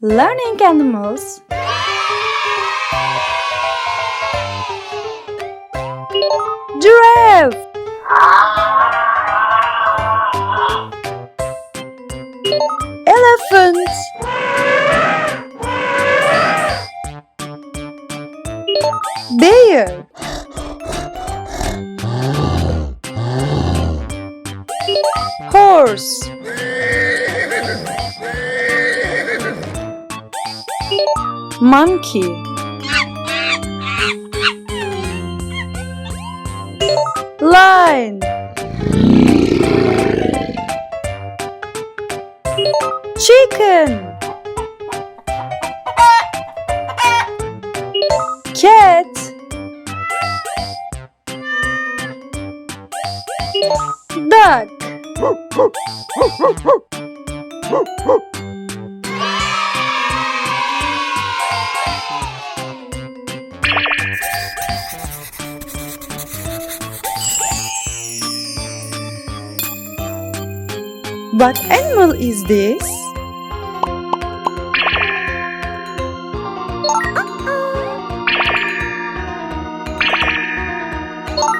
Learning animals. Giraffe. Elephant. Bear. Horse. Monkey. Lion. Chicken. Cat. Duck. What animal is this?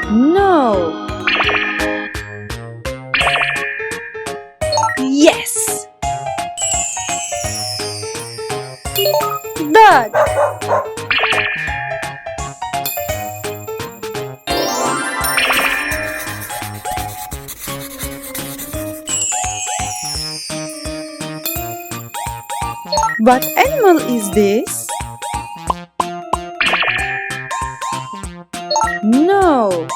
No. Yes. Duck. What animal is this? No.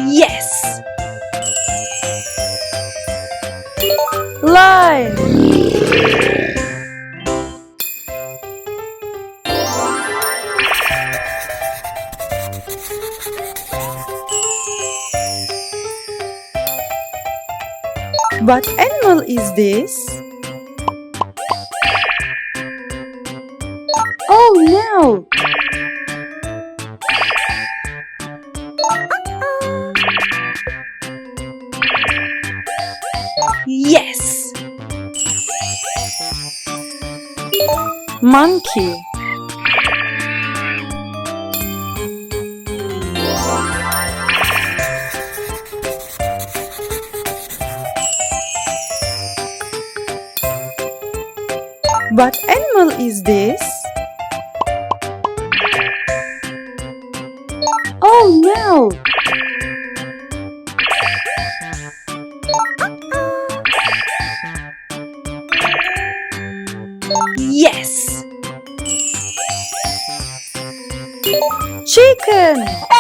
Yes. Lion. What animal is this? Oh no! Yes! Monkey. What animal is this? Oh no! Yes! Chicken!